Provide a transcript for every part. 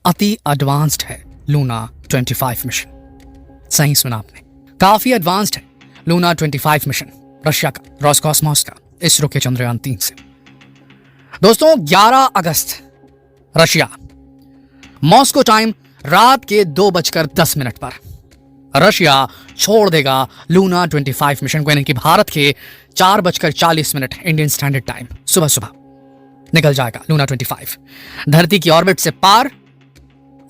अति एडवांस्ड है Luna 25 mission. सही सुना आपने, काफी एडवांस्ड है लूना 25 मिशन रशिया का, रोसकॉस्मोस का, इसरो के चंद्रयान 3 से। दोस्तों 11 अगस्त रशिया, मॉस्को टाइम रात के 2:10 पर रशिया छोड़ देगा लूना 25 मिशन को, यानी कि भारत के 4:40 इंडियन स्टैंडर्ड टाइम सुबह सुबह निकल जाएगा लूना 25 धरती की ऑर्बिट से पार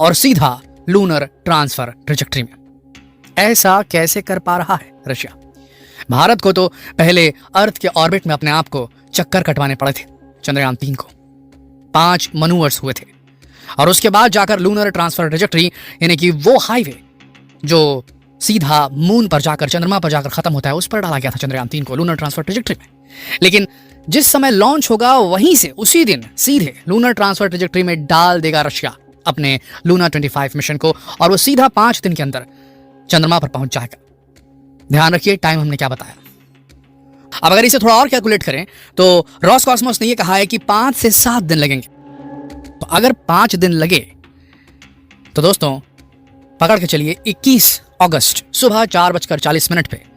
और सीधा लूनर ट्रांसफर ट्रेजेक्टरी में। ऐसा कैसे कर पा रहा है रशिया? भारत को तो पहले अर्थ के ऑर्बिट में अपने आप को चक्कर कटवाने पड़े थे चंद्रयान 3 को, 5 मनूवर्स हुए थे, और उसके बाद जाकर लूनर ट्रांसफर ट्रेजेक्टरी यानी कि वो हाईवे जो सीधा मून पर जाकर, चंद्रमा पर जाकर खत्म होता है, उस पर डाला गया था चंद्रयान 3 को लूनर ट्रांसफर ट्रेजेक्टरी में। लेकिन जिस समय लॉन्च होगा वहीं से उसी दिन सीधे लूनर ट्रांसफर ट्रेजेक्टरी में डाल देगा रशिया अपने लूना 25 मिशन को, और वो सीधा 5 दिन के अंदर चंद्रमा पर पहुंच जाएगा। ध्यान रखिए टाइम हमने क्या बताया। अब अगर इसे थोड़ा और कैलकुलेट करें तो रोसकॉस्मोस ने यह कहा है कि 5 से 7 दिन लगेंगे। तो अगर 5 दिन लगे तो दोस्तों पकड़ के चलिए 21 अगस्त सुबह 4:40 पे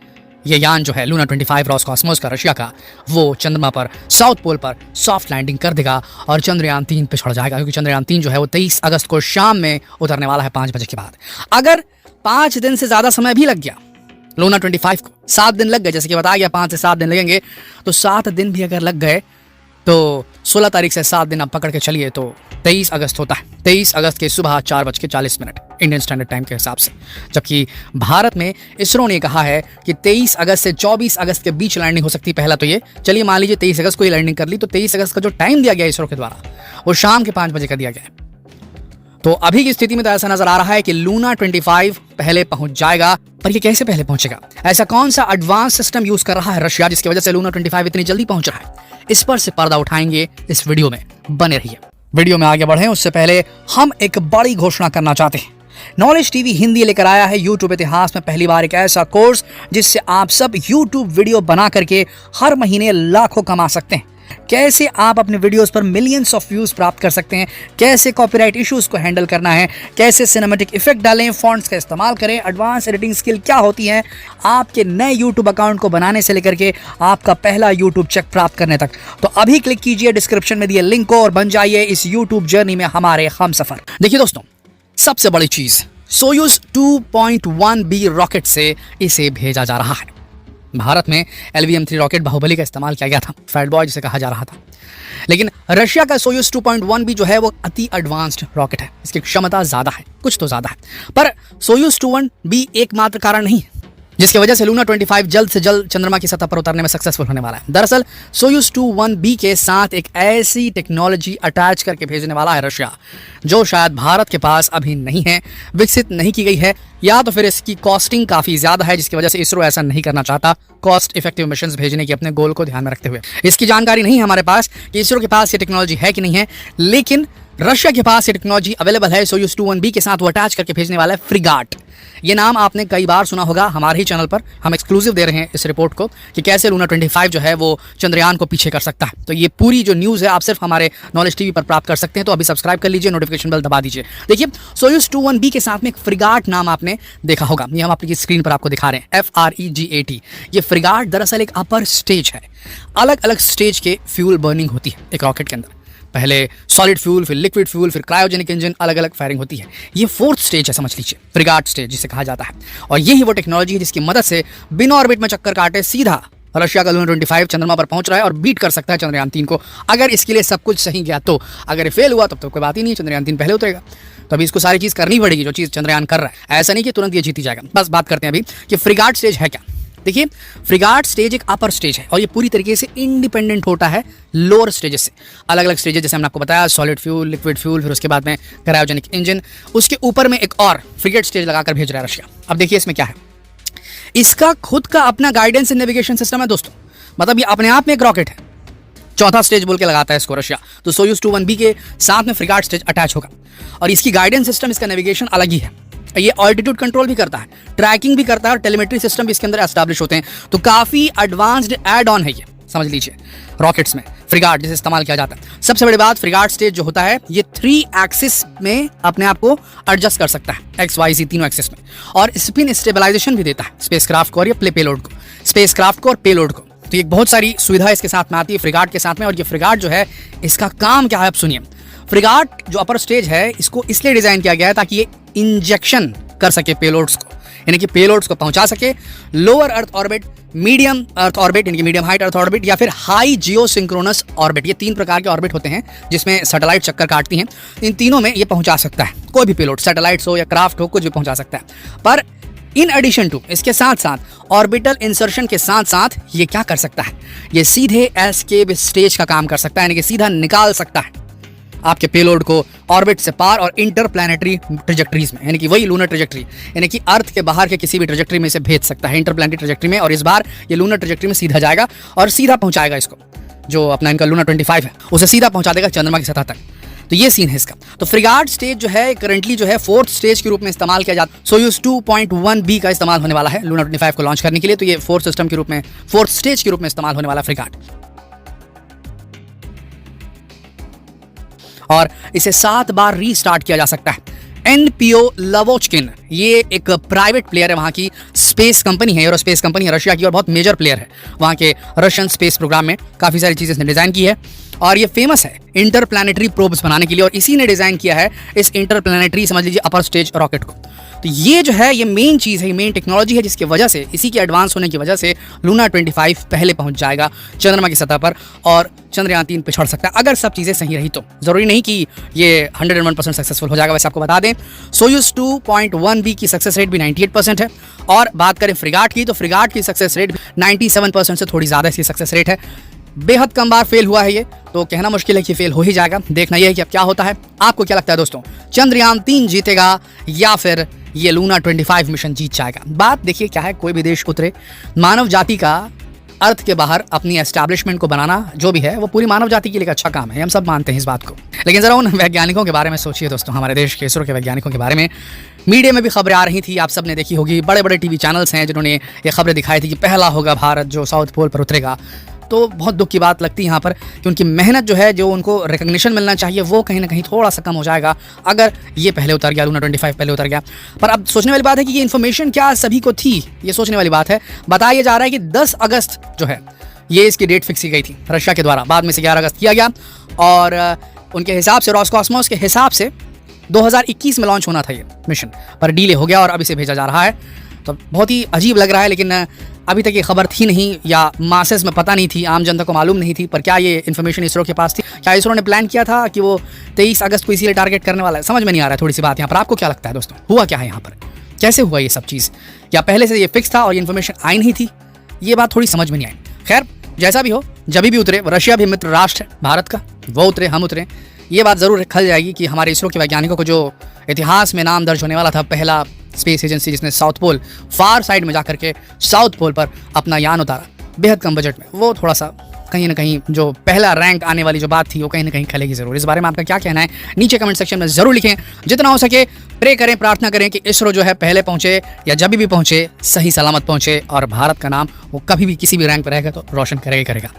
यह यान जो है लूना 25 रोसकॉस्मोस का, रशिया का, वो चंद्रमा पर साउथ पोल पर सॉफ्ट लैंडिंग कर देगा और चंद्रयान 3 पे चढ़ जाएगा, क्योंकि चंद्रयान 3 जो है वो 23 अगस्त को शाम में उतरने वाला है 5 बजे के बाद। अगर 5 दिन से ज्यादा समय भी लग गया लूना 25 को, 7 दिन लग गए, जैसे कि बताया गया 5 से 7 दिन लगेंगे, तो 7 दिन भी अगर लग गए तो 16 तारीख से 7 दिन आप पकड़ के चलिए तो 23 अगस्त होता है। 23 अगस्त के सुबह 4:40 इंडियन स्टैंडर्ड टाइम के हिसाब से। जबकि भारत में इसरो ने कहा है कि 23 अगस्त से 24 अगस्त के बीच लैंडिंग हो सकती है। पहला तो ये, चलिए मान लीजिए 23 अगस्त को ही लैंडिंग कर ली, तो 23 अगस्त का जो टाइम दिया गया इसरो के द्वारा वो शाम के 5 बजे का दिया गया है। तो अभी की स्थिति में तो ऐसा नजर आ रहा है कि लूना 25 पहले पहुंच जाएगा। पर ये कैसे पहले पहुंचेगा? ऐसा कौन सा एडवांस सिस्टम यूज कर रहा है रशिया जिसकी वजह से लूना 25 इतनी जल्दी पहुंच रहा है? इस पर से पर्दा उठाएंगे इस वीडियो में, बने रहिए। वीडियो में आगे बढ़ें उससे पहले हम एक बड़ी घोषणा करना चाहते हैं। नॉलेज टीवी हिंदी लेकर आया है यूट्यूब इतिहास में पहली बार एक ऐसा कोर्स जिससे आप सब यूट्यूब वीडियो बना करके हर महीने लाखों कमा सकते हैं। कैसे आप अपने वीडियोस पर मिलियंस ऑफ व्यूज प्राप्त कर सकते हैं, कैसे कॉपीराइट इश्यूज को हैंडल करना है, कैसे सिनेमैटिक इफेक्ट डालें, फॉन्ट्स का इस्तेमाल करें, एडवांस एडिटिंग स्किल क्या होती है, आपके नए यूट्यूब अकाउंट को बनाने से लेकर के आपका पहला यूट्यूब चेक प्राप्त करने तक। तो अभी क्लिक कीजिए डिस्क्रिप्शन में दिए लिंक को और बन जाइए इस यूट्यूब जर्नी में हमारे हमसफर। देखिए दोस्तों, सबसे बड़ी चीज, सोयूज 2.1B रॉकेट से इसे भेजा जा रहा है। भारत में LVM-3 रॉकेट बाहुबली का इस्तेमाल किया गया था, फैट बॉय जिसे कहा जा रहा था। लेकिन रशिया का सोयूज 2.1B जो है वो अति एडवांस्ड रॉकेट है, इसकी क्षमता ज्यादा है, कुछ तो ज्यादा है। पर सोयूज 2.1B एकमात्र कारण नहीं है जिसकी वजह से लूना 25 जल्द से जल्द चंद्रमा की सतह पर उतरने में सक्सेसफुल होने वाला है। दरअसल सोयूज 2.1B के साथ एक ऐसी टेक्नोलॉजी अटैच करके भेजने वाला है रशिया जो शायद भारत के पास अभी नहीं है, विकसित नहीं की गई है, या तो फिर इसकी कॉस्टिंग काफी ज्यादा है जिसकी वजह से इसरो ऐसा नहीं करना चाहता कॉस्ट इफेक्टिव मिशंस भेजने की अपने गोल को ध्यान में रखते हुए। इसकी जानकारी नहीं है हमारे पास कि इसरो के पास ये टेक्नोलॉजी है कि नहीं है, लेकिन रशिया के पास ये टेक्नोलॉजी अवेलेबल है। सोयूज 2.1B के साथ वो अटैच करके भेजने वाला है फ्रिगाट। ये नाम आपने कई बार सुना होगा, हमारे ही चैनल पर हम एक्सक्लूसिव दे रहे हैं इस रिपोर्ट को कि कैसे लूना 25 जो है वो चंद्रयान को पीछे कर सकता है। तो ये पूरी जो न्यूज़ है आप सिर्फ हमारे नॉलेज टीवी पर प्राप्त कर सकते हैं। तो अभी सब्सक्राइब कर लीजिए, नोटिफिकेशन बेल दबा दीजिए। देखिए सोयूज 2.1B के साथ में एक फ्रिगाट नाम आपने देखा होगा, ये हम आपकी स्क्रीन पर आपको दिखा रहे हैं, FREGAT। ये फ्रिगाट दरअसल एक अपर स्टेज है। अलग अलग स्टेज के फ्यूल बर्निंग होती है एक रॉकेट के अंदर, पहले सॉलिड फ्यूल, फिर लिक्विड फ्यूल, फिर क्रायोजेनिक इंजन, अलग अलग फायरिंग होती है। ये 4th स्टेज है, समझ लीजिए, फ्रिगाट स्टेज जिसे कहा जाता है। और यही वो टेक्नोलॉजी है जिसकी मदद से बिना ऑर्बिट में चक्कर काटे सीधा रशिया का लूना 25 चंद्रमा पर पहुंच रहा है और बीट कर सकता है चंद्रयान 3 को, अगर इसके लिए सब कुछ सही गया तो। अगर फेल हुआ तब तो कोई बात ही नहीं, चंद्रयान 3 पहले उतरेगा। तो अभी इसको सारी चीज़ करनी पड़ेगी जो चीज़ चंद्रयान कर रहा है, ऐसा नहीं कि तुरंत ये जीती जाएगा। बस बात करते हैं अभी कि फ्रिगाट स्टेज है क्या। देखिए फ्रिगाट स्टेज एक अपर स्टेज है और ये पूरी तरीके से इंडिपेंडेंट होता है लोअर स्टेजेस से। अलग अलग स्टेजेस जैसे हमने आपको बताया, सॉलिड फ्यूल, लिक्विड फ्यूल, फिर उसके बाद में क्रायोजेनिक इंजन, उसके ऊपर में एक और फ्रिगेट स्टेज लगाकर भेज रहा है रशिया। अब देखिए इसमें क्या है, इसका खुद का अपना गाइडेंस एंड नेविगेशन सिस्टम है दोस्तों, मतलब ये अपने आप में एक रॉकेट है। 4था स्टेज बोल के लगाता है इसको रशिया। तो सोयूज 2.1B के साथ में फ्रिगाट स्टेज अटैच होगा और इसकी गाइडेंस सिस्टम, इसका नेविगेशन अलग ही है। ये ऑल्टीट्यूड कंट्रोल भी करता है, ट्रैकिंग भी करता है और टेलीमेट्री सिस्टम भी इसके अंदर एस्टैब्लिश होते हैं। तो काफी एडवांस्ड एड ऑन है ये, समझ लीजिए रॉकेट्स में। फ्रिगाट जिसे इस्तेमाल किया जाता है। सबसे बड़ी बात, फ्रिगाट स्टेज जो होता है ये 3 एक्सिस में अपने आप को एडजस्ट कर सकता है, XYZ तीनों एक्सिस में, और स्पिन स्टेबलाइजेशन भी देता है स्पेसक्राफ्ट को और ये पेलोड को, स्पेसक्राफ्ट को और पेलोड को। तो ये बहुत सारी सुविधा इसके साथ में आती है फ्रिगाट के साथ में। और ये फ्रिगाट जो है इसका काम क्या है आप सुनिए। फ्रिगाट जो अपर स्टेज है इसको इसलिए डिजाइन किया गया है ताकि ये इंजेक्शन कर सके पेलोड्स को, यानी कि पेलोड्स को पहुंचा सके lower earth orbit, medium earth orbit यानी कि मीडियम हाइट अर्थ ऑर्बिट, या फिर हाई जियो सिंक्रोनस ऑर्बिट। ये 3 प्रकार के ऑर्बिट होते हैं जिसमें सैटेलाइट चक्कर काटती हैं। इन तीनों में ये पहुंचा सकता है कोई भी पेलोड, सैटेलाइट्स हो या क्राफ्ट हो, कुछ भी पहुंचा सकता है। पर इन एडिशन टू, इसके साथ साथ ऑर्बिटल इंसर्शन के साथ साथ ये क्या कर सकता है, ये सीधे एस्केप स्टेज का काम कर सकता है, यानी कि सीधा निकाल सकता है आपके पेलोड को ऑर्बिट से पार और इंटरप्लैनेटरी ट्रेजेक्टरीज में, यानी कि वही लूनर ट्रेजेक्टरी, यानी कि अर्थ के बाहर के किसी भी ट्रेजेक्टरी में इसे भेज सकता है इंटरप्लैनेटरी ट्रेजेक्टरी में। और इस बार ये लूनर ट्रेजेक्टरी में सीधा जाएगा और सीधा पहुंचाएगा इसको, जो अपना इनका लूना 25 है उसे सीधा पहुंचा देगा चंद्रमा की सतह तक। तो ये सीन है इसका। तो फ्रिगाट स्टेज जो है करंटली जो है 4th स्टेज के रूप में इस्तेमाल किया जाता है। सोयूज 2.1B का इस्तेमाल होने वाला है लूना 25 को लॉन्च करने के लिए। तो ये 4th सिस्टम के रूप में, 4th स्टेज के रूप में इस्तेमाल होने वाला फ्रिगाट, और इसे 7 बार रीस्टार्ट किया जा सकता है। NPO लवोचकिन ये एक प्राइवेट प्लेयर है, वहाँ की स्पेस कंपनी है, एरोस्पेस कंपनी है रशिया की, और बहुत मेजर प्लेयर है वहाँ के रशियन स्पेस प्रोग्राम में। काफ़ी सारी चीज़ें इसने डिज़ाइन की है और ये फेमस है इंटरप्लैनेटरी प्रोब्स बनाने के लिए, और इसी ने डिज़ाइन किया है इस इंटरप्लैनेटरी, समझ लीजिए, अपर स्टेज रॉकेट को। तो ये जो है ये मेन चीज़ है, ये मेन टेक्नोलॉजी है जिसकी वजह से, इसी के एडवांस होने की वजह से लूना 25 पहले पहुंच जाएगा चंद्रमा की सतह पर और चंद्रयान 3 पिछड़ सकता है अगर सब चीज़ें सही रही तो। ज़रूरी नहीं कि ये 101% सक्सेसफुल हो जाएगा। वैसे आपको बता दें सोयूज 2.1B की सक्सेस रेट भी 98% है, और बात करें फ्रिगाट की तो फ्रिगाट की सक्सेस रेट 97% से थोड़ी ज़्यादा इसकी सक्सेस रेट है। बेहद कम बार फेल हुआ है ये, तो कहना मुश्किल है कि फेल हो ही जाएगा। देखना यह है कि अब क्या होता है। आपको क्या लगता है दोस्तों, चंद्रयान 3 जीतेगा या फिर ये लूना 25 मिशन जीत जाएगा? बात देखिए क्या है, कोई भी देश उतरे, मानव जाति का अर्थ के बाहर अपनी एस्टैब्लिशमेंट को बनाना जो भी है वो पूरी मानव जाति के लिए अच्छा काम है, हम सब मानते हैं इस बात को। लेकिन जरा उन वैज्ञानिकों के बारे में सोचिए दोस्तों, हमारे देश के इसरो के वैज्ञानिकों के बारे में मीडिया में भी खबरें आ रही थी, आप सब ने देखी होगी। बड़े बड़े टीवी चैनल्स हैं जिन्होंने ये खबरें दिखाई थी कि पहला होगा भारत जो साउथ पोल पर उतरेगा। तो बहुत दुख की बात लगती है यहाँ पर कि उनकी मेहनत जो है, जो उनको रिकग्निशन मिलना चाहिए, वो कहीं ना कहीं थोड़ा सा कम हो जाएगा अगर ये पहले उतर गया, लूना 25 पहले उतर गया। पर अब सोचने वाली बात है कि ये इन्फॉर्मेशन क्या सभी को थी, ये सोचने वाली बात है। बताया जा रहा है कि 10 अगस्त जो है ये इसकी डेट फिक्स की गई थी रशिया के द्वारा, बाद में से 11 अगस्त किया गया, और उनके हिसाब से, रॉसकॉस्मोस के हिसाब से 2021 में लॉन्च होना था ये मिशन, पर डिले हो गया और अब इसे भेजा जा रहा है। तो बहुत ही अजीब लग रहा है, लेकिन अभी तक ये खबर थी नहीं या मासेस में पता नहीं थी, आम जनता को मालूम नहीं थी। पर क्या ये इन्फॉर्मेशन इसरो के पास थी? क्या इसरो ने प्लान किया था कि वो 23 अगस्त को इसीलिए टारगेट करने वाला है? समझ में नहीं आ रहा है थोड़ी सी बात यहाँ पर। आपको क्या लगता है दोस्तों, हुआ क्या है यहाँ पर, कैसे हुआ ये सब चीज़? या पहले से ये फिक्स था और ये इन्फॉर्मेशन आई नहीं थी? ये बात थोड़ी समझ में नहीं आई। खैर जैसा भी हो, जब भी उतरे, रशिया भी मित्र राष्ट्र है भारत का, वो उतरे हम उतरे, ये बात ज़रूर खल जाएगी कि हमारे इसरो के वैज्ञानिकों को जो इतिहास में नाम दर्ज होने वाला था, पहला स्पेस एजेंसी जिसने साउथ पोल, फार साइड में जाकर के साउथ पोल पर अपना यान उतारा बेहद कम बजट में, वो थोड़ा सा कहीं ना कहीं जो पहला रैंक आने वाली जो बात थी वो कहीं ना कहीं खलेगी ज़रूर। इस बारे में आपका क्या कहना है नीचे कमेंट सेक्शन में ज़रूर लिखें। जितना हो सके प्रे करें, प्रार्थना करें कि इसरो जो है पहले पहुंचे या जब भी पहुंचे सही सलामत पहुंचे, और भारत का नाम वो कभी भी किसी भी रैंक पर रहेगा तो रोशन करेगा।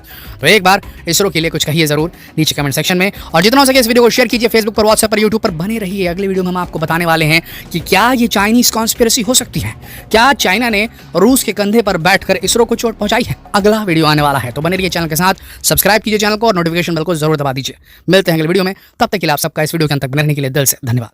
तो एक बार इसरो के लिए कुछ कहिए ज़रूर नीचे कमेंट सेक्शन में, और जितना हो सके इस वीडियो को शेयर कीजिए फेसबुक पर, व्हाट्सएप पर, यूट्यूब पर। बने रहिए, अगले वीडियो में हम आपको बताने वाले हैं कि क्या ये चाइनीज कॉन्स्पिरेसी हो सकती है, क्या चाइना ने रूस के कंधे पर बैठकर इसरो को चोट पहुंचाई है। अगला वीडियो आने वाला है, तो बने रहिए चैनल के साथ, सब्सक्राइब कीजिए चैनल को और नोटिफिकेशन बेल को जरूर दबा दीजिए। मिलते हैं अगले वीडियो में, तब तक के लिए आप सबका इस वीडियो के अंत तक बने रहने के लिए दिल से धन्यवाद।